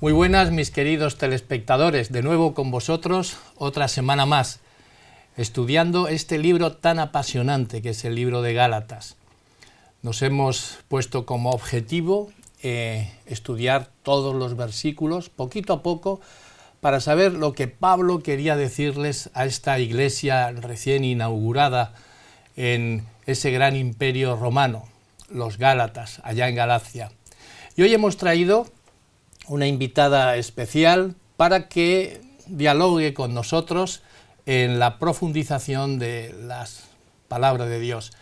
Muy buenas, mis queridos telespectadores, de nuevo con vosotros, otra semana más, estudiando este libro tan apasionante que es el libro de Gálatas. Nos hemos puesto como objetivo estudiar todos los versículos, poquito a poco, para saber lo que Pablo quería decirles a esta iglesia recién inaugurada en ese gran imperio romano, los Gálatas, allá en Galacia. Y hoy hemos traído una invitada especial para que dialogue con nosotros en la profundización de las palabras de Dios.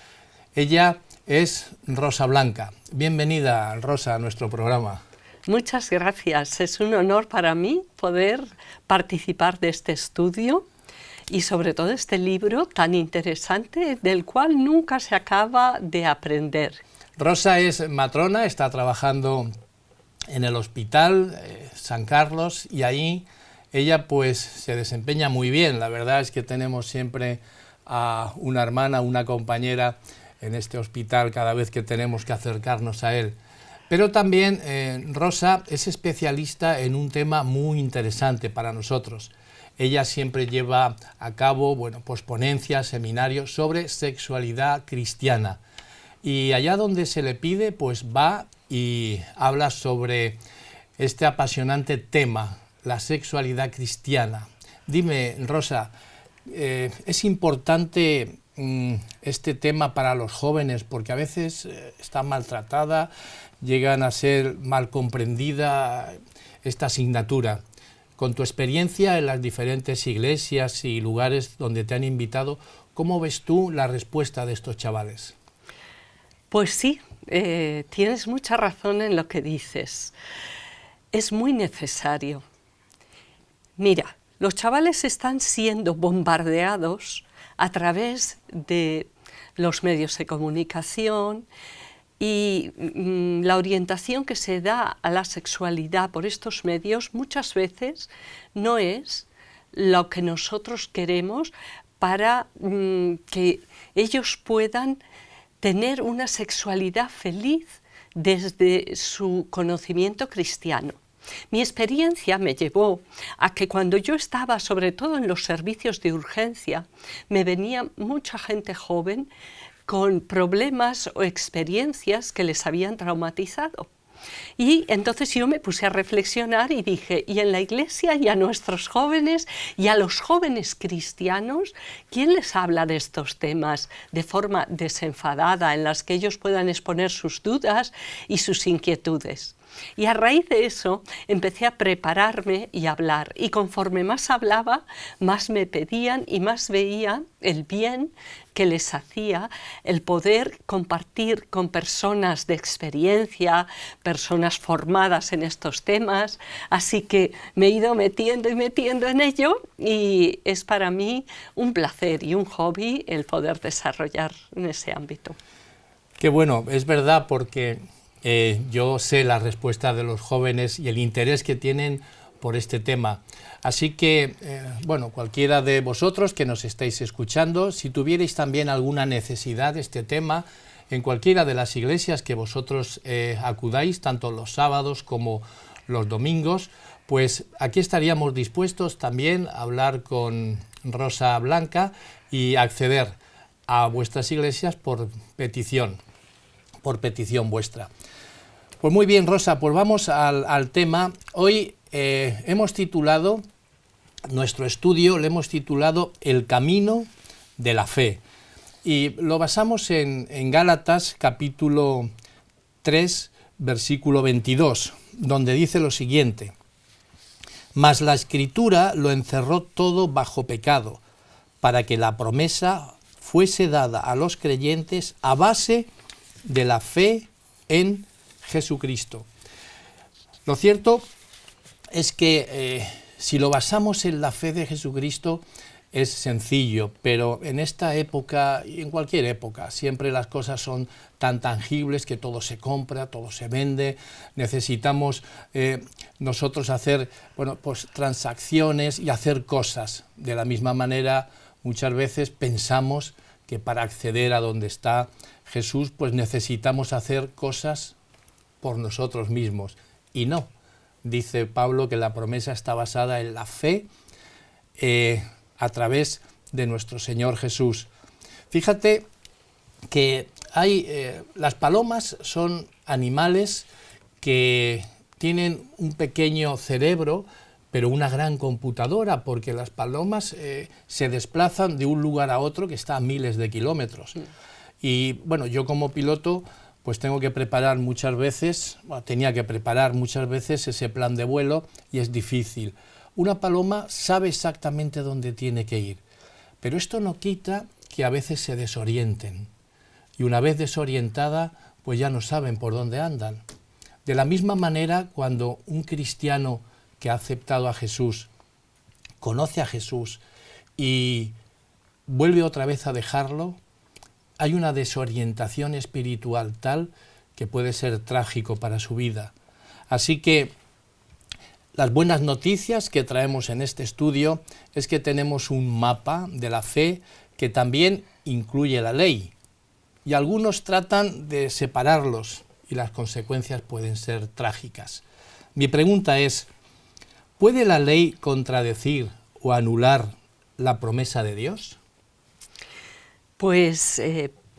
Ella es Rosa Blanca. Bienvenida, Rosa, a nuestro programa. Muchas gracias. Es un honor para mí poder participar de este estudio y sobre todo este libro tan interesante del cual nunca se acaba de aprender. Rosa es matrona, está trabajando en el hospital San Carlos y ahí ella pues se desempeña muy bien. La verdad es que tenemos siempre a una hermana, una compañera en este hospital cada vez que tenemos que acercarnos a él. Pero también Rosa es especialista en un tema muy interesante para nosotros. Ella siempre lleva a cabo pues ponencias, seminarios sobre sexualidad cristiana. Y allá donde se le pide, pues va y habla sobre este apasionante tema, la sexualidad cristiana. Dime, Rosa, ¿es importante este tema para los jóvenes? Porque a veces está maltratada, llegan a ser mal comprendida esta asignatura. Con tu experiencia en las diferentes iglesias y lugares donde te han invitado, ¿cómo ves tú la respuesta de estos chavales? Pues sí, tienes mucha razón en lo que dices. Es muy necesario. Mira, los chavales están siendo bombardeados a través de los medios de comunicación y la orientación que se da a la sexualidad por estos medios muchas veces no es lo que nosotros queremos para que ellos puedan tener una sexualidad feliz desde su conocimiento cristiano. Mi experiencia me llevó a que cuando yo estaba, sobre todo en los servicios de urgencia, me venía mucha gente joven con problemas o experiencias que les habían traumatizado. Y entonces yo me puse a reflexionar y dije, y en la iglesia y a nuestros jóvenes y a los jóvenes cristianos, ¿quién les habla de estos temas de forma desenfadada, en las que ellos puedan exponer sus dudas y sus inquietudes? Y a raíz de eso empecé a prepararme y a hablar, y conforme más hablaba, más me pedían y más veía el bien que les hacía el poder compartir con personas de experiencia, personas formadas en estos temas. Así que me he ido metiendo y metiendo en ello, y es para mí un placer y un hobby el poder desarrollar en ese ámbito. Qué bueno, es verdad, porque yo sé la respuesta de los jóvenes y el interés que tienen por este tema. Así que, bueno, cualquiera de vosotros que nos estáis escuchando, si tuvierais también alguna necesidad de este tema, en cualquiera de las iglesias que vosotros acudáis, tanto los sábados como los domingos, pues aquí estaríamos dispuestos también a hablar con Rosa Blanca y acceder a vuestras iglesias por petición vuestra. Pues muy bien, Rosa, pues vamos al tema. Hoy hemos titulado nuestro estudio, le hemos titulado El camino de la fe, y lo basamos en Gálatas capítulo 3, versículo 22, donde dice lo siguiente: mas la Escritura lo encerró todo bajo pecado, para que la promesa fuese dada a los creyentes a base de la fe en Jesucristo. Lo cierto es que si lo basamos en la fe de Jesucristo es sencillo, pero en esta época y en cualquier época siempre las cosas son tan tangibles que todo se compra, todo se vende. Necesitamos nosotros hacer pues transacciones y hacer cosas. De la misma manera, muchas veces pensamos que para acceder a donde está Jesús, pues necesitamos hacer cosas por nosotros mismos. Y no, dice Pablo que la promesa está basada en la fe a través de nuestro Señor Jesús. Fíjate que las palomas son animales que tienen un pequeño cerebro, pero una gran computadora, porque las palomas se desplazan de un lugar a otro que está a miles de kilómetros. Y bueno, yo como piloto pues tengo que preparar muchas veces, tenía que preparar muchas veces ese plan de vuelo y es difícil. Una paloma sabe exactamente dónde tiene que ir, pero esto no quita que a veces se desorienten. Y una vez desorientada, pues ya no saben por dónde andan. De la misma manera, cuando un cristiano que ha aceptado a Jesús, conoce a Jesús y vuelve otra vez a dejarlo, hay una desorientación espiritual tal que puede ser trágico para su vida. Así que las buenas noticias que traemos en este estudio es que tenemos un mapa de la fe que también incluye la ley. Y algunos tratan de separarlos y las consecuencias pueden ser trágicas. Mi pregunta es, ¿puede la ley contradecir o anular la promesa de Dios? Pues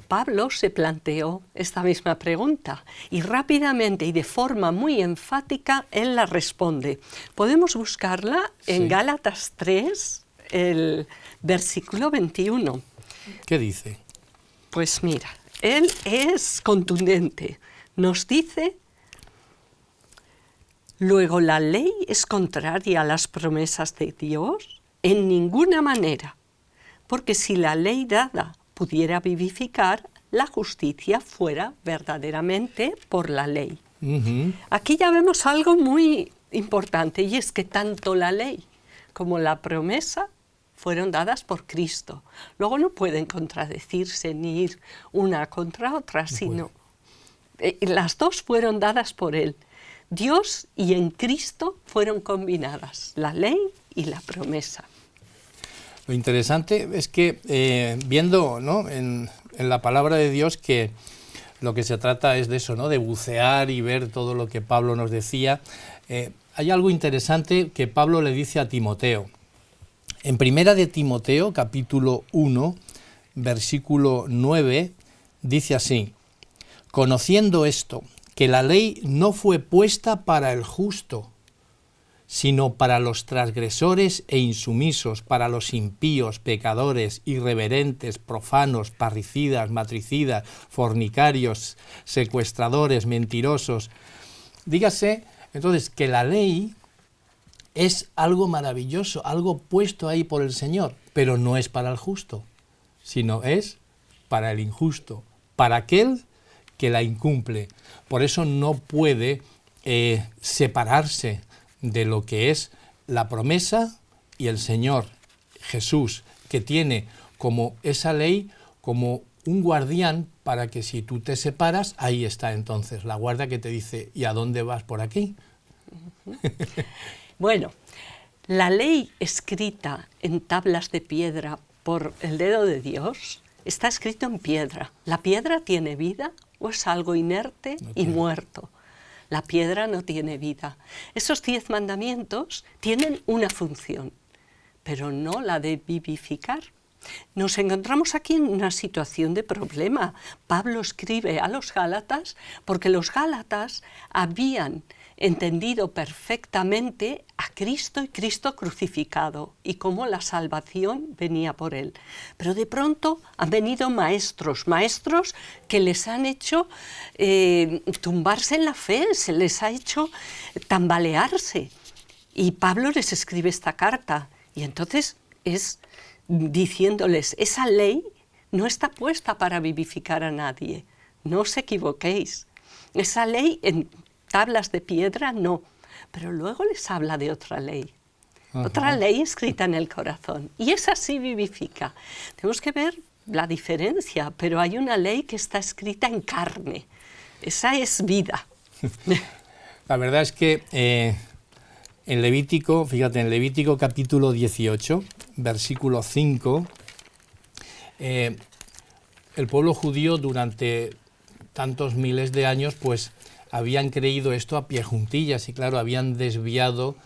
Pablo se planteó esta misma pregunta y rápidamente y de forma muy enfática él la responde. Podemos buscarla en Gálatas 3, el versículo 21. ¿Qué dice? Pues mira, él es contundente. Nos dice: luego la ley es contraria a las promesas de Dios en ninguna manera, porque si la ley dada pudiera vivificar, la justicia fuera verdaderamente por la ley. Aquí ya vemos algo muy importante, y es que tanto la ley como la promesa fueron dadas por Cristo. Luego no pueden contradecirse ni ir una contra otra, sino las dos fueron dadas por Él. Dios y en Cristo fueron combinadas, la ley y la promesa. Lo interesante es que viendo, ¿no?, en la palabra de Dios, que lo que se trata es de eso, ¿no?, de bucear y ver todo lo que Pablo nos decía, hay algo interesante que Pablo le dice a Timoteo. En primera de Timoteo, capítulo 1, versículo 9, dice así: conociendo esto, que la ley no fue puesta para el justo, sino para los transgresores e insumisos, para los impíos, pecadores, irreverentes, profanos, parricidas, matricidas, fornicarios, secuestradores, mentirosos. Dígase, entonces, que la ley es algo maravilloso, algo puesto ahí por el Señor, pero no es para el justo, sino es para el injusto, para aquel que la incumple. Por eso no puede separarse de lo que es la promesa y el Señor Jesús, que tiene como esa ley como un guardián para que si tú te separas, ahí está entonces la guardia que te dice: ¿y a dónde vas por aquí? Bueno, la ley escrita en tablas de piedra por el dedo de Dios está escrito en piedra. ¿La piedra tiene vida o es algo inerte y muerto? La piedra no tiene vida. Esos 10 mandamientos tienen una función, pero no la de vivificar. Nos encontramos aquí en una situación de problema. Pablo escribe a los Gálatas porque los Gálatas habían entendido perfectamente a Cristo y Cristo crucificado y cómo la salvación venía por Él. Pero de pronto han venido maestros que les han hecho tumbarse en la fe, se les ha hecho tambalearse. Y Pablo les escribe esta carta y entonces es diciéndoles: esa ley no está puesta para vivificar a nadie, no os equivoquéis. Esa ley en tablas de piedra no, pero luego les habla de otra ley. Otra ley escrita en el corazón, y esa sí vivifica. Tenemos que ver la diferencia, pero hay una ley que está escrita en carne, esa es vida. La verdad es que en Levítico, fíjate, en Levítico capítulo 18, versículo 5, el pueblo judío durante tantos miles de años pues habían creído esto a pie juntillas y claro, habían desviado,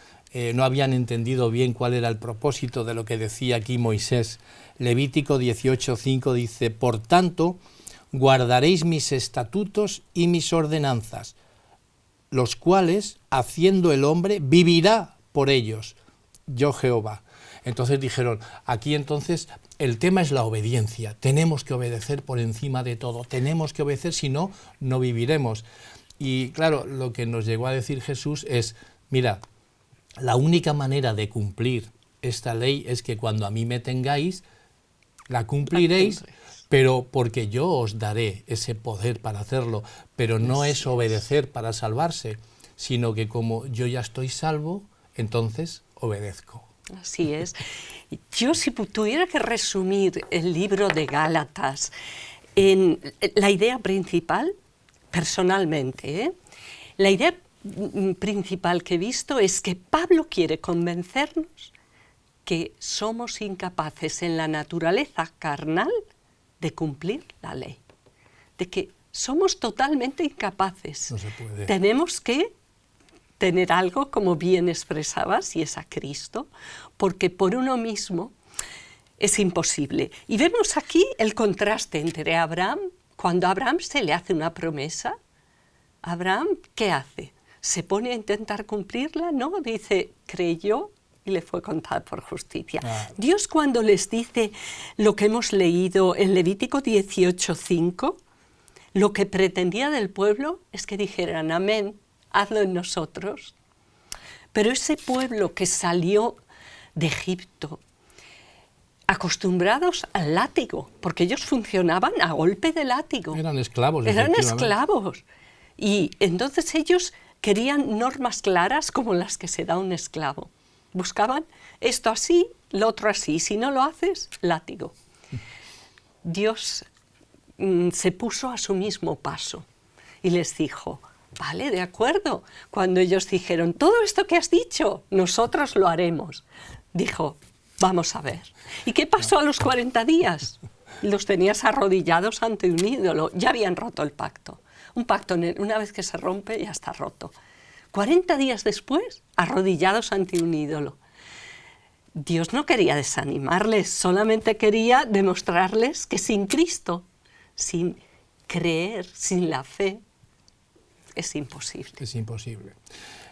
no habían entendido bien cuál era el propósito de lo que decía aquí Moisés. Levítico 18:5 dice: por tanto, guardaréis mis estatutos y mis ordenanzas, los cuales, haciendo el hombre, vivirá por ellos, yo Jehová. Entonces dijeron, aquí entonces el tema es la obediencia, tenemos que obedecer por encima de todo, tenemos que obedecer, si no, no viviremos. Y claro, lo que nos llegó a decir Jesús es, mira, la única manera de cumplir esta ley es que cuando a mí me tengáis, la cumpliréis, pero porque yo os daré ese poder para hacerlo, pero no es obedecer para salvarse, sino que como yo ya estoy salvo, entonces obedezco. Así es. Yo si tuviera que resumir el libro de Gálatas en la idea principal, personalmente, la idea principal que he visto es que Pablo quiere convencernos que somos incapaces en la naturaleza carnal de cumplir la ley, de que somos totalmente incapaces. No se puede. Tenemos que tener algo, como bien expresabas, y es a Cristo, porque por uno mismo es imposible. Y vemos aquí el contraste entre Abraham, cuando a Abraham se le hace una promesa, Abraham, ¿qué hace? ¿Se pone a intentar cumplirla? No, dice, creyó y le fue contada por justicia. Dios, cuando les dice lo que hemos leído en Levítico 18:5, lo que pretendía del pueblo es que dijeran amén, hazlo en nosotros. Pero ese pueblo que salió de Egipto, acostumbrados al látigo, porque ellos funcionaban a golpe de látigo. Eran esclavos. Eran esclavos. Y entonces ellos querían normas claras como las que se da a un esclavo. Buscaban esto así, lo otro así. Si no lo haces, látigo. Dios se puso a su mismo paso y les dijo, vale, de acuerdo. Cuando ellos dijeron, todo esto que has dicho, nosotros lo haremos. Dijo, vamos a ver. ¿Y qué pasó a los 40 días? Los tenías arrodillados ante un ídolo. Ya habían roto el pacto. Un pacto, una vez que se rompe, ya está roto. 40 días después, arrodillados ante un ídolo. Dios no quería desanimarles, solamente quería demostrarles que sin Cristo, sin creer, sin la fe, es imposible. Es imposible.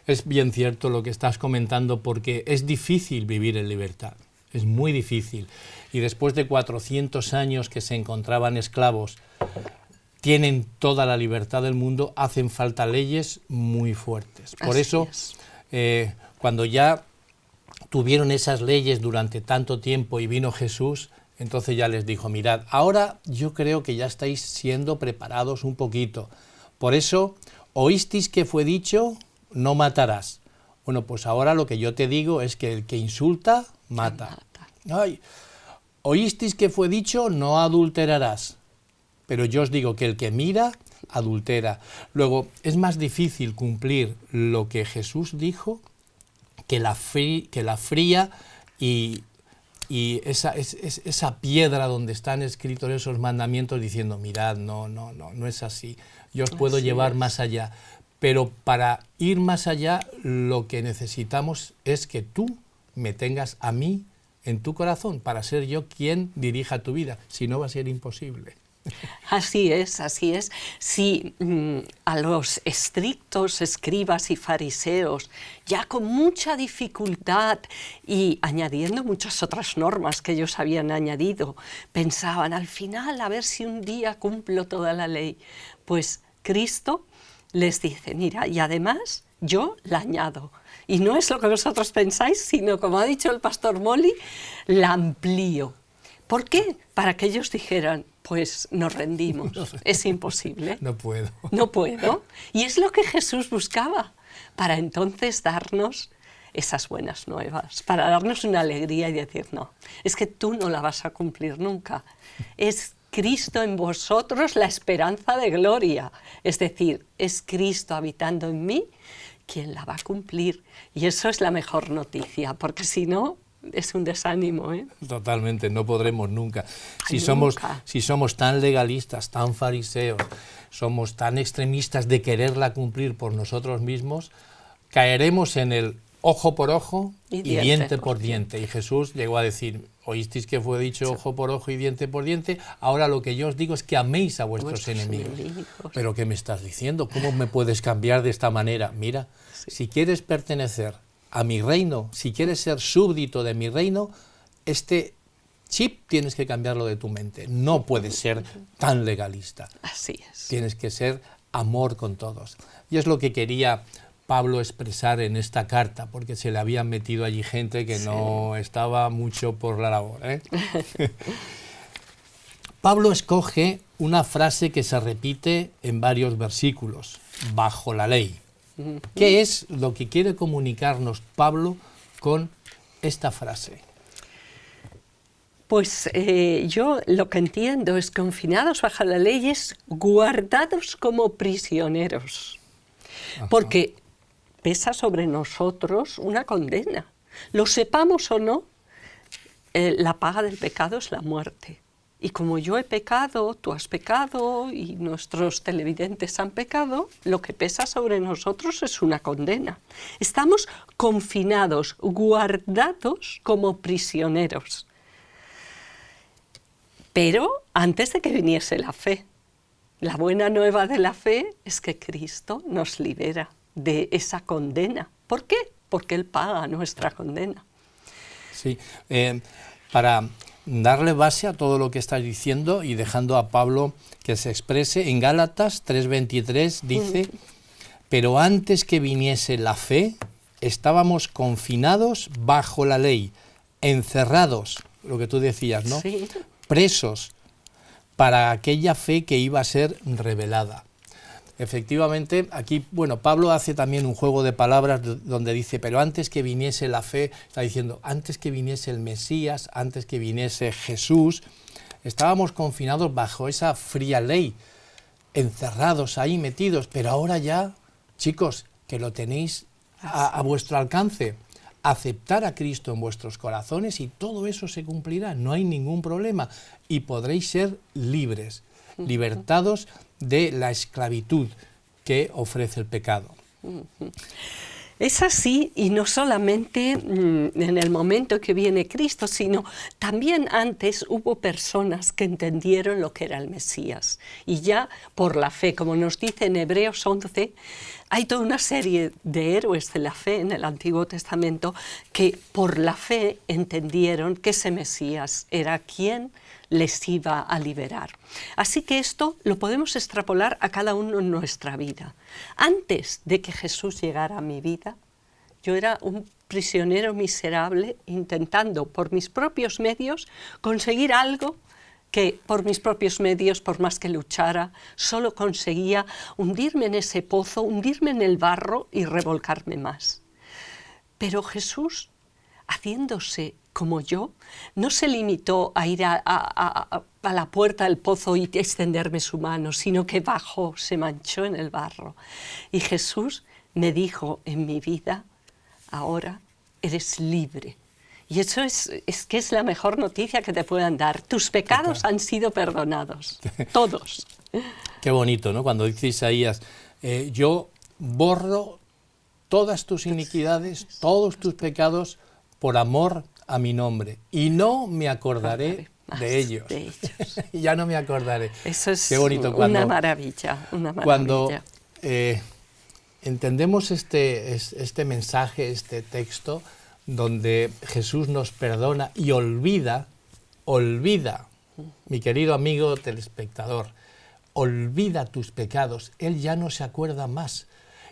Es bien cierto lo que estás comentando, porque es difícil vivir en libertad, es muy difícil. Y después de 400 años que se encontraban esclavos, tienen toda la libertad del mundo, hacen falta leyes muy fuertes. Por eso, cuando ya tuvieron esas leyes durante tanto tiempo y vino Jesús, entonces ya les dijo, mirad, ahora yo creo que ya estáis siendo preparados un poquito. Por eso, oísteis que fue dicho, no matarás. Bueno, pues ahora lo que yo te digo es que el que insulta, mata. Ay, oísteis que fue dicho, no adulterarás. Pero yo os digo que el que mira, adultera. Luego, es más difícil cumplir lo que Jesús dijo que la fría y esa piedra donde están escritos esos mandamientos diciendo, mirad, no es así. Yo os puedo llevar más allá. Pero para ir más allá, lo que necesitamos es que tú me tengas a mí en tu corazón, para ser yo quien dirija tu vida. Si no, va a ser imposible. Así es, así es. Si a los estrictos escribas y fariseos, ya con mucha dificultad y añadiendo muchas otras normas que ellos habían añadido, pensaban al final a ver si un día cumplo toda la ley. Pues Cristo les dice, mira, y además yo la añado. Y no es lo que vosotros pensáis, sino, como ha dicho el pastor Molly, la amplío. ¿Por qué? Para que ellos dijeran, pues nos rendimos, es imposible. No puedo. No puedo. Y es lo que Jesús buscaba, para entonces darnos esas buenas nuevas, para darnos una alegría y decir, no, es que tú no la vas a cumplir nunca. Es Cristo en vosotros la esperanza de gloria. Es decir, es Cristo habitando en mí quien la va a cumplir. Y eso es la mejor noticia, porque si no, es un desánimo, ¿eh? Totalmente, no podremos nunca. Ay, Si somos tan legalistas, tan fariseos, somos tan extremistas de quererla cumplir por nosotros mismos, caeremos en el ojo por ojo y diente por diente. Y Jesús llegó a decir, oísteis que fue dicho ojo por ojo y diente por diente, ahora lo que yo os digo es que améis a vuestros enemigos. ¿Pero qué me estás diciendo? ¿Cómo me puedes cambiar de esta manera? Mira, si quieres pertenecer a mi reino, si quieres ser súbdito de mi reino, este chip tienes que cambiarlo de tu mente. No puedes ser tan legalista. Así es. Tienes que ser amor con todos. Y es lo que quería Pablo expresar en esta carta, porque se le habían metido allí gente que no estaba mucho por la labor, ¿eh? Pablo escoge una frase que se repite en varios versículos, bajo la ley. ¿Qué es lo que quiere comunicarnos Pablo con esta frase? Pues yo lo que entiendo es confinados bajo la ley es guardados como prisioneros. Ajá. Porque pesa sobre nosotros una condena. Lo sepamos o no, la paga del pecado es la muerte. Y como yo he pecado, tú has pecado y nuestros televidentes han pecado, lo que pesa sobre nosotros es una condena. Estamos confinados, guardados como prisioneros. Pero antes de que viniese la fe, la buena nueva de la fe es que Cristo nos libera de esa condena. ¿Por qué? Porque Él paga nuestra condena. Sí, para darle base a todo lo que estás diciendo y dejando a Pablo que se exprese, en Gálatas 3:23 dice, pero antes que viniese la fe, estábamos confinados bajo la ley, encerrados, lo que tú decías, ¿no? Sí. Presos para aquella fe que iba a ser revelada. Efectivamente, aquí, bueno, Pablo hace también un juego de palabras donde dice, pero antes que viniese la fe, está diciendo, antes que viniese el Mesías, antes que viniese Jesús, estábamos confinados bajo esa fría ley, encerrados ahí, metidos, pero ahora ya, chicos, que lo tenéis a vuestro alcance, aceptar a Cristo en vuestros corazones y todo eso se cumplirá, no hay ningún problema, y podréis ser libres, libertados de la esclavitud que ofrece el pecado. Es así, y no solamente en el momento que viene Cristo, sino también antes hubo personas que entendieron lo que era el Mesías. Y ya por la fe, como nos dice en Hebreos 11, hay toda una serie de héroes de la fe en el Antiguo Testamento que por la fe entendieron que ese Mesías era quien les iba a liberar. Así que esto lo podemos extrapolar a cada uno en nuestra vida. Antes de que Jesús llegara a mi vida, yo era un prisionero miserable intentando por mis propios medios conseguir algo que por mis propios medios, por más que luchara, solo conseguía hundirme en ese pozo, hundirme en el barro y revolcarme más. Pero Jesús, haciéndose como yo, no se limitó a ir a la puerta del pozo y extenderme su mano, sino que bajó, se manchó en el barro. Y Jesús me dijo en mi vida, ahora eres libre. Y eso es que es la mejor noticia que te puedan dar. Tus pecados han sido perdonados, todos. Qué bonito, ¿no? Cuando dice Isaías, yo borro todas tus iniquidades, todos tus pecados, por amor a mi nombre, y no me acordaré de ellos. Ya no me acordaré. Eso es qué bonito, una maravilla, una maravilla. Cuando entendemos este mensaje, este texto, donde Jesús nos perdona y olvida, mi querido amigo telespectador, olvida tus pecados, Él ya no se acuerda más.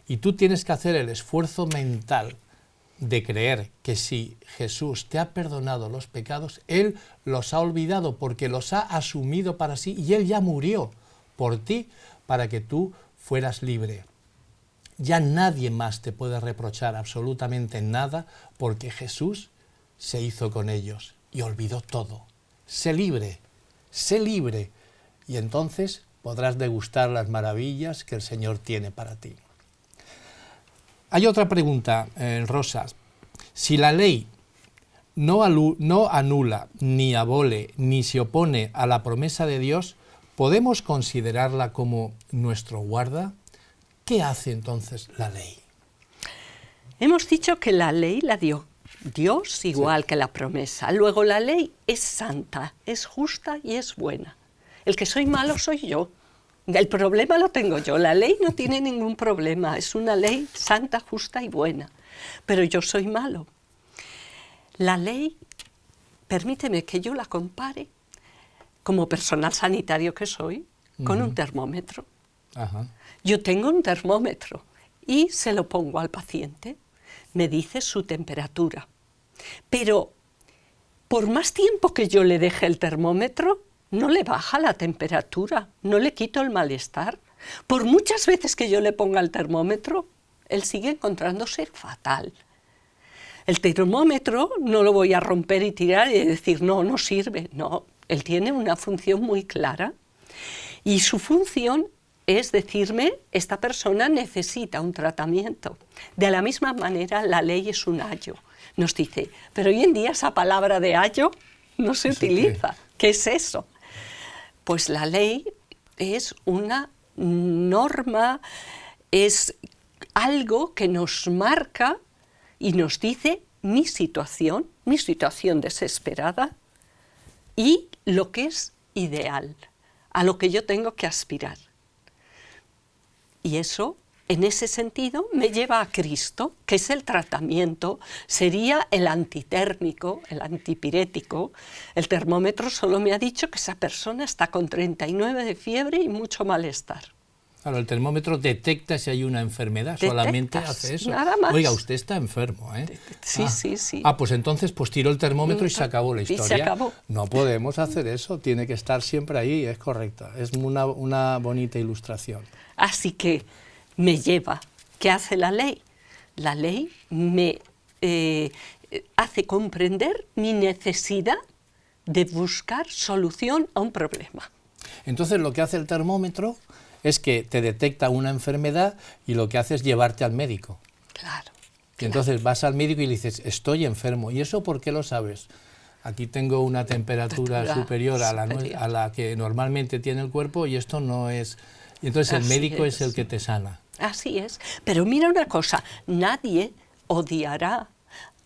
Y tú tienes que hacer el esfuerzo mental de creer que si Jesús te ha perdonado los pecados, Él los ha olvidado porque los ha asumido para sí y Él ya murió por ti para que tú fueras libre. Ya nadie más te puede reprochar absolutamente nada porque Jesús se hizo con ellos y olvidó todo. Sé libre y entonces podrás degustar las maravillas que el Señor tiene para ti. Hay otra pregunta, Rosa. Si la ley no anula, ni abole, ni se opone a la promesa de Dios, ¿podemos considerarla como nuestro guarda? ¿Qué hace entonces la ley? Hemos dicho que la ley la dio Dios igual que la promesa. Luego la ley es santa, es justa y es buena. El que soy malo soy yo. El problema lo tengo yo. La ley no tiene ningún problema. Es una ley santa, justa y buena. Pero yo soy malo. La ley, permíteme que yo la compare, como personal sanitario que soy, con un termómetro. Ajá. Yo tengo un termómetro y se lo pongo al paciente. Me dice su temperatura. Pero por más tiempo que yo le deje el termómetro, no le baja la temperatura, no le quito el malestar. Por muchas veces que yo le ponga el termómetro, él sigue encontrándose fatal. El termómetro no lo voy a romper y tirar y decir, no, no sirve. No, él tiene una función muy clara. Y su función es decirme, esta persona necesita un tratamiento. De la misma manera, la ley es un ayo. Nos dice, pero hoy en día esa palabra de ayo no se utiliza. ¿Qué es eso? Pues la ley es una norma, es algo que nos marca y nos dice mi situación desesperada y lo que es ideal, a lo que yo tengo que aspirar. Y eso, en ese sentido, me lleva a Cristo, que es el tratamiento, sería el antitérmico, el antipirético. El termómetro solo me ha dicho que esa persona está con 39 de fiebre y mucho malestar. Claro, el termómetro detecta si hay una enfermedad, solamente hace eso. Nada más. Oiga, usted está enfermo, ¿eh? Sí. Pues entonces tiró el termómetro y se acabó la historia. Y se acabó. No podemos hacer eso, tiene que estar siempre ahí, es correcta. Es una bonita ilustración. Así que me lleva. ¿Qué hace la ley? La ley me hace comprender mi necesidad de buscar solución a un problema. Entonces lo que hace el termómetro es que te detecta una enfermedad y lo que hace es llevarte al médico. Claro. Y entonces vas al médico y le dices, estoy enfermo. ¿Y eso por qué lo sabes? Aquí tengo una temperatura superior a la que normalmente tiene el cuerpo y esto no es... Y entonces el médico es el que te sana. Así es. Pero mira una cosa, nadie odiará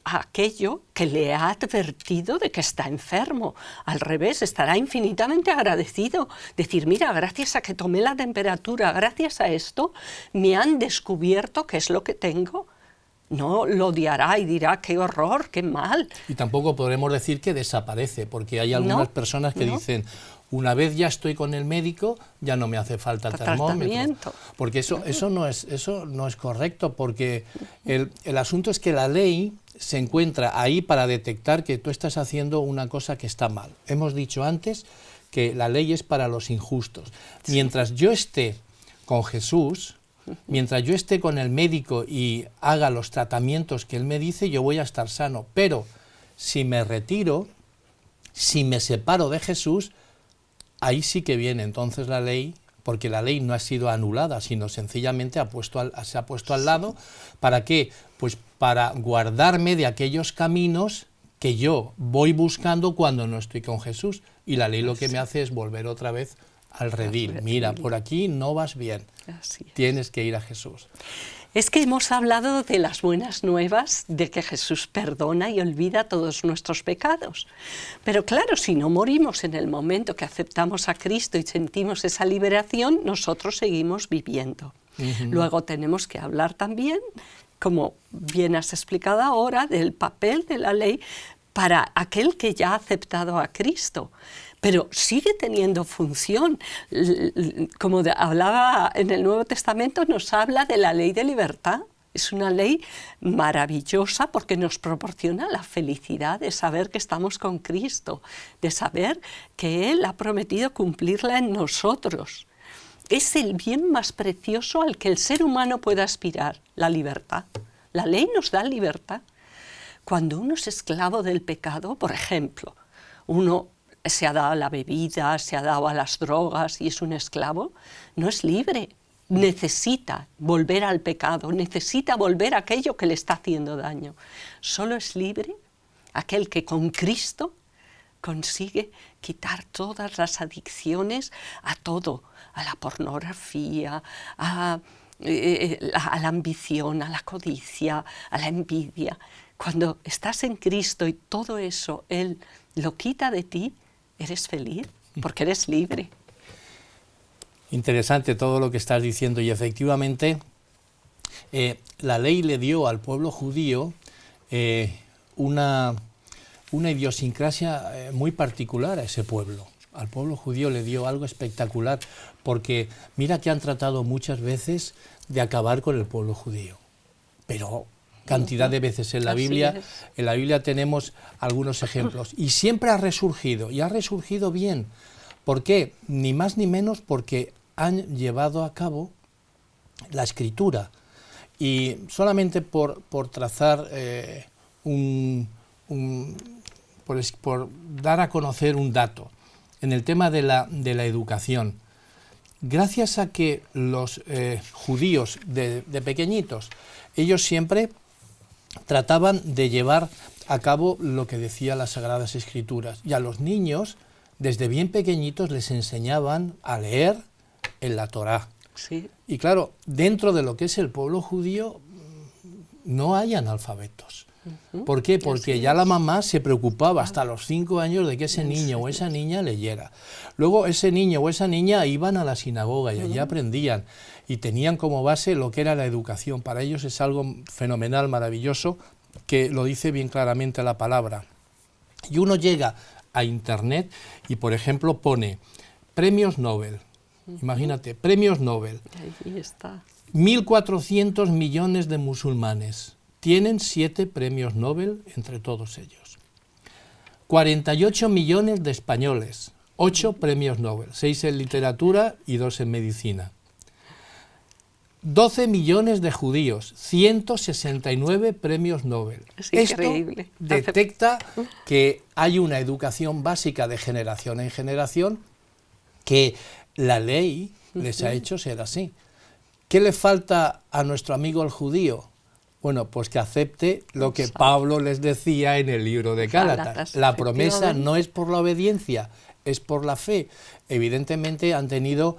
a aquello que le ha advertido de que está enfermo. Al revés, estará infinitamente agradecido. Decir, mira, gracias a que tomé la temperatura, gracias a esto, me han descubierto qué es lo que tengo. No lo odiará y dirá, qué horror, qué mal. Y tampoco podremos decir que desaparece, porque hay algunas personas que dicen, una vez ya estoy con el médico, ya no me hace falta el termómetro. Porque eso no es correcto, porque el asunto es que la ley se encuentra ahí para detectar que tú estás haciendo una cosa que está mal. Hemos dicho antes que la ley es para los injustos. Mientras yo esté con Jesús, mientras yo esté con el médico y haga los tratamientos que él me dice, yo voy a estar sano. Pero si me retiro, si me separo de Jesús, ahí sí que viene entonces la ley, porque la ley no ha sido anulada, sino sencillamente se ha puesto al lado. ¿Para qué? Pues para guardarme de aquellos caminos que yo voy buscando cuando no estoy con Jesús. Y la ley lo que me hace es volver otra vez al redil. Mira, por aquí no vas bien, tienes que ir a Jesús. Es que hemos hablado de las buenas nuevas, de que Jesús perdona y olvida todos nuestros pecados. Pero claro, si no morimos en el momento que aceptamos a Cristo y sentimos esa liberación, nosotros seguimos viviendo. Luego tenemos que hablar también, como bien has explicado ahora, del papel de la ley para aquel que ya ha aceptado a Cristo. Pero sigue teniendo función. Como hablaba en el Nuevo Testamento, nos habla de la ley de libertad. Es una ley maravillosa porque nos proporciona la felicidad de saber que estamos con Cristo, de saber que Él ha prometido cumplirla en nosotros. Es el bien más precioso al que el ser humano puede aspirar, la libertad. La ley nos da libertad. Cuando uno es esclavo del pecado, por ejemplo, uno se ha dado a la bebida, se ha dado a las drogas y es un esclavo, no es libre. Necesita volver al pecado, necesita volver a aquello que le está haciendo daño. Solo es libre aquel que con Cristo consigue quitar todas las adicciones a todo, a la pornografía, a la ambición, a la codicia, a la envidia. Cuando estás en Cristo y todo eso Él lo quita de ti, eres feliz porque eres libre. Interesante todo lo que estás diciendo y efectivamente la ley le dio al pueblo judío una idiosincrasia muy particular a ese pueblo. Al pueblo judío le dio algo espectacular, porque mira que han tratado muchas veces de acabar con el pueblo judío, pero cantidad de veces en la Biblia tenemos algunos ejemplos, y siempre ha resurgido, y ha resurgido bien. ¿Por qué? Ni más ni menos porque han llevado a cabo la Escritura, y solamente por trazar por dar a conocer un dato, en el tema de la educación, gracias a que los judíos de pequeñitos, ellos siempre trataban de llevar a cabo lo que decían las Sagradas Escrituras, y a los niños, desde bien pequeñitos, les enseñaban a leer en la Torá. Sí. Y claro, dentro de lo que es el pueblo judío, no hay analfabetos. ¿Por qué? Porque ya la mamá se preocupaba hasta los 5 años de que ese niño o esa niña leyera. Luego ese niño o esa niña iban a la sinagoga y allí aprendían y tenían como base lo que era la educación. Para ellos es algo fenomenal, maravilloso, que lo dice bien claramente la palabra. Y uno llega a Internet y, por ejemplo, pone premios Nobel. Imagínate, premios Nobel. Ahí está. 1.400 millones de musulmanes. Tienen 7 premios Nobel entre todos ellos. 48 millones de españoles, 8 premios Nobel, 6 en literatura y 2 en medicina. 12 millones de judíos, 169 premios Nobel. Es increíble. Esto detecta que hay una educación básica de generación en generación, que la ley les ha hecho ser así. ¿Qué le falta a nuestro amigo el judío? Bueno, pues que acepte lo que Pablo les decía en el libro de Gálatas. La promesa no es por la obediencia, es por la fe. Evidentemente han tenido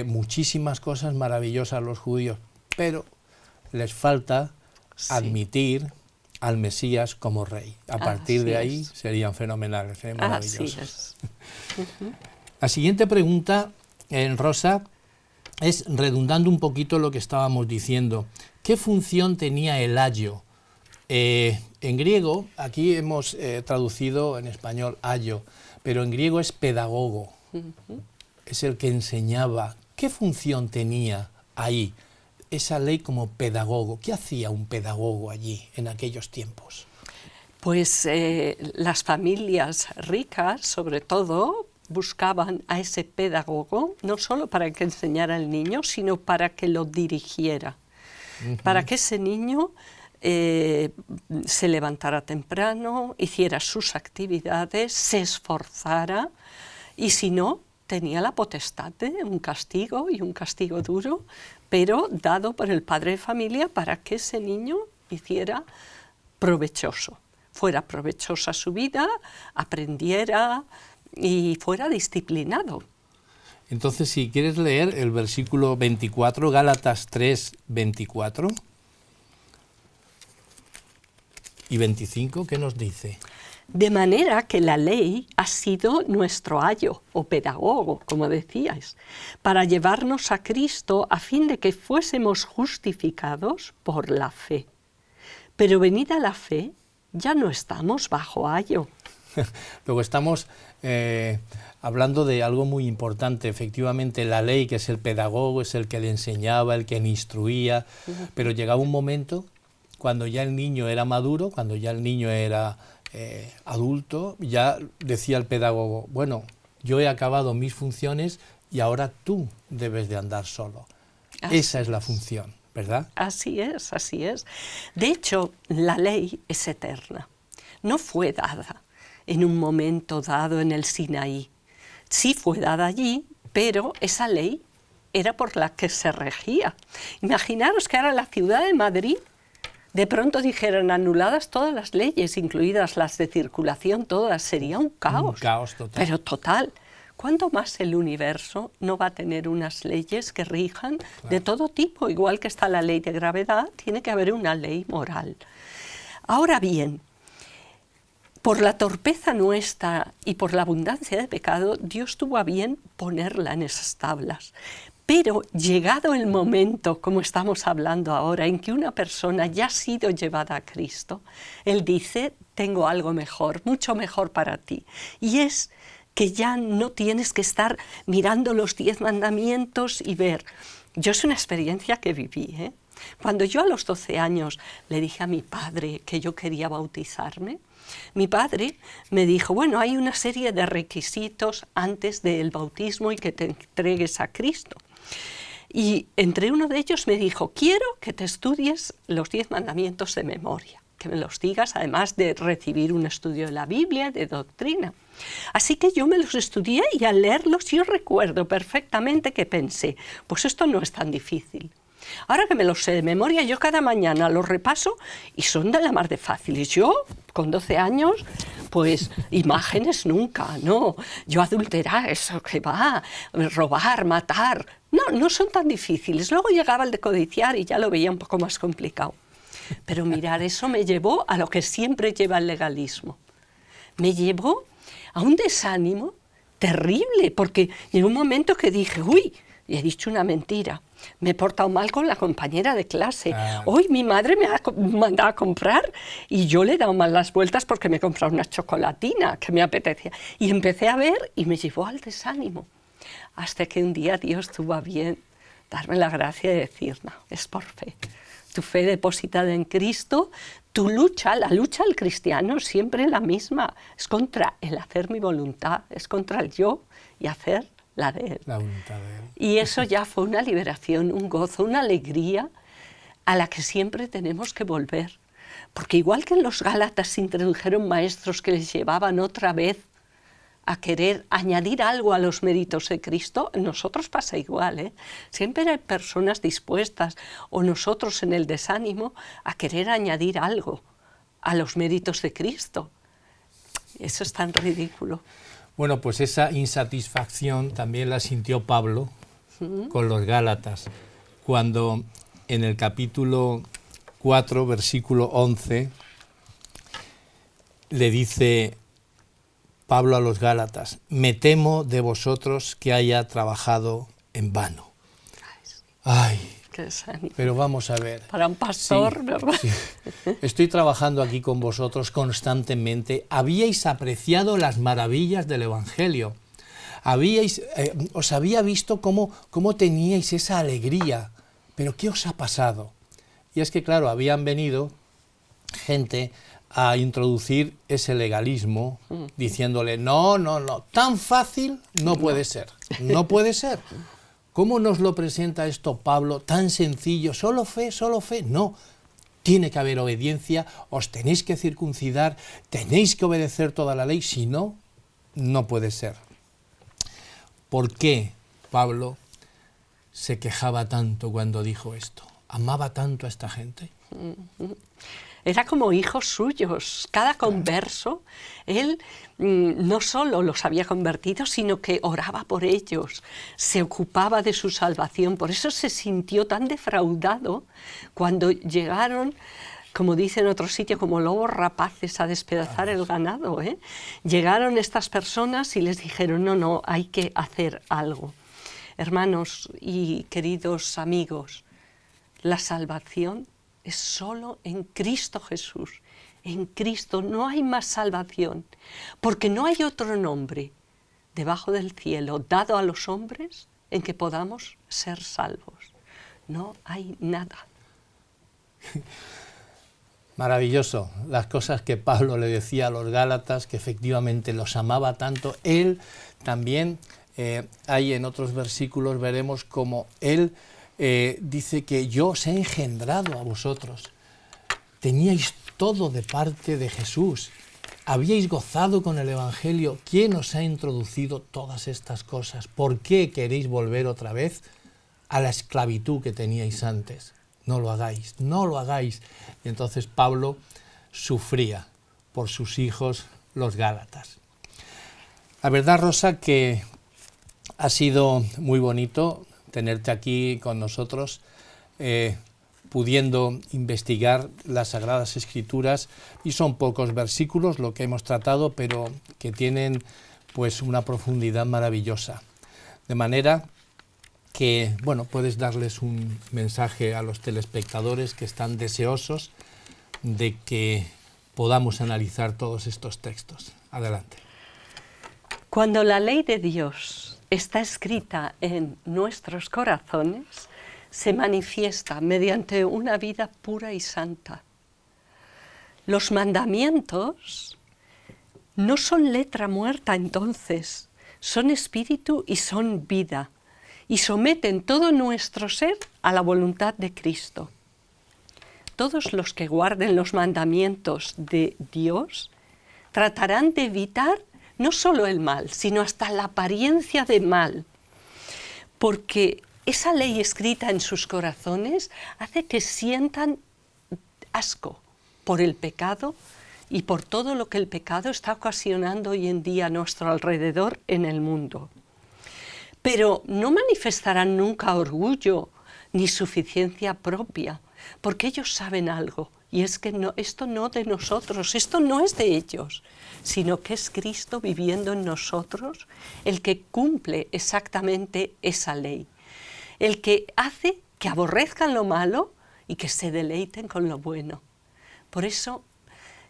muchísimas cosas maravillosas los judíos, pero les falta admitir al Mesías como rey. A partir de ahí serían fenomenales, serían maravillosos. La siguiente pregunta, Rosa, es redundando un poquito lo que estábamos diciendo. ¿Qué función tenía el ayo? En griego, aquí hemos traducido en español ayo, pero en griego es pedagogo, es el que enseñaba. ¿Qué función tenía ahí esa ley como pedagogo? ¿Qué hacía un pedagogo allí en aquellos tiempos? Pues las familias ricas, sobre todo, buscaban a ese pedagogo, no solo para que enseñara al niño, sino para que lo dirigiera. Para que ese niño se levantara temprano, hiciera sus actividades, se esforzara, y si no, tenía la potestad de un castigo, y un castigo duro, pero dado por el padre de familia para que ese niño hiciera provechoso, fuera provechosa su vida, aprendiera y fuera disciplinado. Entonces, si quieres leer el versículo 24, Gálatas 3, 24 y 25, ¿qué nos dice? De manera que la ley ha sido nuestro ayo o pedagogo, como decíais, para llevarnos a Cristo a fin de que fuésemos justificados por la fe. Pero venida la fe, ya no estamos bajo ayo. Luego estamos hablando de algo muy importante. Efectivamente, la ley, que es el pedagogo, es el que le enseñaba, el que le instruía, pero llegaba un momento cuando ya el niño era maduro, cuando ya el niño era adulto, ya decía el pedagogo, bueno, yo he acabado mis funciones y ahora tú debes de andar solo. Esa es la función, ¿verdad? Así es, así es. De hecho, la ley es eterna. No fue dada en un momento dado en el Sinaí. Sí fue dada allí, pero esa ley era por la que se regía. Imaginaros que ahora la ciudad de Madrid de pronto dijeran anuladas todas las leyes, incluidas las de circulación, todas, sería un caos. Un caos total. Pero total. ¿Cuánto más el universo no va a tener unas leyes que rijan de todo tipo? Igual que está la ley de gravedad, tiene que haber una ley moral. Ahora bien, por la torpeza nuestra y por la abundancia de pecado, Dios tuvo a bien ponerla en esas tablas. Pero llegado el momento, como estamos hablando ahora, en que una persona ya ha sido llevada a Cristo, Él dice, tengo algo mejor, mucho mejor para ti. Y es que ya no tienes que estar mirando los 10 mandamientos y ver. Yo es una experiencia que viví, ¿eh? Cuando yo a los 12 años le dije a mi padre que yo quería bautizarme, mi padre me dijo, bueno, hay una serie de requisitos antes del bautismo y que te entregues a Cristo. Y entre uno de ellos me dijo, quiero que te estudies los 10 mandamientos de memoria, que me los digas además de recibir un estudio de la Biblia, de doctrina. Así que yo me los estudié y al leerlos yo recuerdo perfectamente que pensé, pues esto no es tan difícil. Ahora que me los sé de memoria, yo cada mañana los repaso y son de la mar de fáciles. Yo, con 12 años, pues imágenes nunca, no. Yo adulterar, eso que va, robar, matar, no son tan difíciles. Luego llegaba el de codiciar y ya lo veía un poco más complicado. Pero mirar, eso me llevó a lo que siempre lleva el legalismo. Me llevó a un desánimo terrible, porque llegó un momento que dije, uy, y he dicho una mentira. Me he portado mal con la compañera de clase. Hoy mi madre me ha mandado a comprar y yo le he dado mal las vueltas porque me he comprado una chocolatina que me apetecía. Y empecé a ver y me llevó al desánimo. Hasta que un día Dios tuvo a bien darme la gracia de decir, no, es por fe. Tu fe depositada en Cristo, tu lucha, la lucha del cristiano es siempre la misma. Es contra el hacer mi voluntad, es contra el yo y hacer la de Él. La voluntad de Él. Y eso ya fue una liberación, un gozo, una alegría a la que siempre tenemos que volver. Porque igual que en los Gálatas se introdujeron maestros que les llevaban otra vez a querer añadir algo a los méritos de Cristo, en nosotros pasa igual, ¿eh? Siempre hay personas dispuestas, o nosotros en el desánimo, a querer añadir algo a los méritos de Cristo. Eso es tan ridículo. Bueno, pues esa insatisfacción también la sintió Pablo con los Gálatas, cuando en el capítulo 4, versículo 11, le dice Pablo a los Gálatas, me temo de vosotros que haya trabajado en vano. Ay, qué desánimo. Pero vamos a ver. Para un pastor, sí, ¿verdad? Sí. Estoy trabajando aquí con vosotros constantemente. Habíais apreciado las maravillas del Evangelio. Os había visto cómo teníais esa alegría. Pero ¿qué os ha pasado? Y es que, claro, habían venido gente a introducir ese legalismo, diciéndole, no, tan fácil no puede ser, no puede ser. ¿Cómo nos lo presenta esto Pablo, tan sencillo, solo fe? No, tiene que haber obediencia, os tenéis que circuncidar, tenéis que obedecer toda la ley, si no, no puede ser. ¿Por qué Pablo se quejaba tanto cuando dijo esto? ¿Amaba tanto a esta gente? Era como hijos suyos. Cada converso, él no solo los había convertido, sino que oraba por ellos, se ocupaba de su salvación. Por eso se sintió tan defraudado cuando llegaron, como dice en otro sitio, como lobos rapaces a despedazar el ganado, ¿eh? Llegaron estas personas y les dijeron, no, hay que hacer algo. Hermanos y queridos amigos, la salvación es solo en Cristo Jesús. En Cristo no hay más salvación, porque no hay otro nombre debajo del cielo dado a los hombres en que podamos ser salvos. No hay nada. Maravilloso, las cosas que Pablo le decía a los Gálatas, que efectivamente los amaba tanto. Él también, hay en otros versículos, veremos cómo él dice que yo os he engendrado a vosotros. Teníais todo de parte de Jesús. Habíais gozado con el Evangelio. ¿Quién os ha introducido todas estas cosas? ¿Por qué queréis volver otra vez a la esclavitud que teníais antes? no lo hagáis, no lo hagáis. Y entonces Pablo sufría por sus hijos, los Gálatas. La verdad, Rosa, que ha sido muy bonito tenerte aquí con nosotros, pudiendo investigar las Sagradas Escrituras, y son pocos versículos lo que hemos tratado, pero que tienen pues una profundidad maravillosa. De manera que, bueno, puedes darles un mensaje a los telespectadores que están deseosos de que podamos analizar todos estos textos. Adelante. Cuando la ley de Dios está escrita en nuestros corazones, se manifiesta mediante una vida pura y santa. Los mandamientos no son letra muerta entonces, son espíritu y son vida, y someten todo nuestro ser a la voluntad de Cristo. Todos los que guarden los mandamientos de Dios tratarán de evitar no solo el mal, sino hasta la apariencia de mal, porque esa ley escrita en sus corazones hace que sientan asco por el pecado y por todo lo que el pecado está ocasionando hoy en día a nuestro alrededor en el mundo. Pero no manifestarán nunca orgullo ni suficiencia propia, porque ellos saben algo, y es que no, esto no de nosotros, esto no es de ellos, sino que es Cristo viviendo en nosotros el que cumple exactamente esa ley, el que hace que aborrezcan lo malo y que se deleiten con lo bueno. Por eso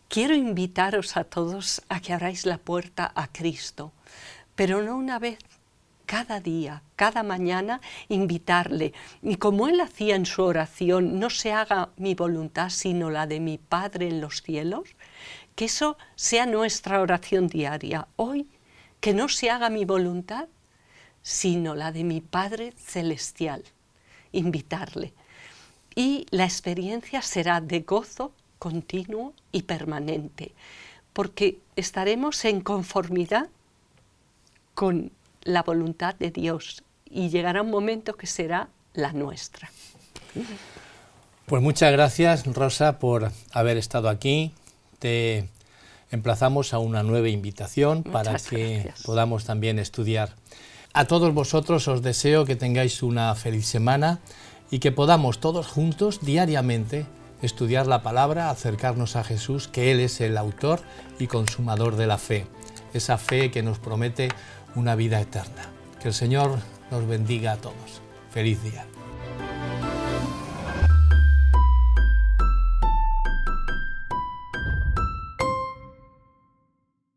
quiero invitaros a todos a que abráis la puerta a Cristo, pero no una vez, cada día, cada mañana, invitarle. Y como Él hacía en su oración, no se haga mi voluntad sino la de mi Padre en los cielos, que eso sea nuestra oración diaria. Hoy, que no se haga mi voluntad sino la de mi Padre celestial. Invitarle. Y la experiencia será de gozo continuo y permanente, porque estaremos en conformidad con la voluntad de Dios y llegará un momento que será la nuestra. Pues muchas gracias, Rosa, por haber estado aquí. Te emplazamos a una nueva invitación para que podamos también estudiar. A todos vosotros os deseo que tengáis una feliz semana y que podamos todos juntos diariamente estudiar la palabra, acercarnos a Jesús, que Él es el autor y consumador de la fe, esa fe que nos promete una vida eterna. Que el Señor nos bendiga a todos. Feliz día.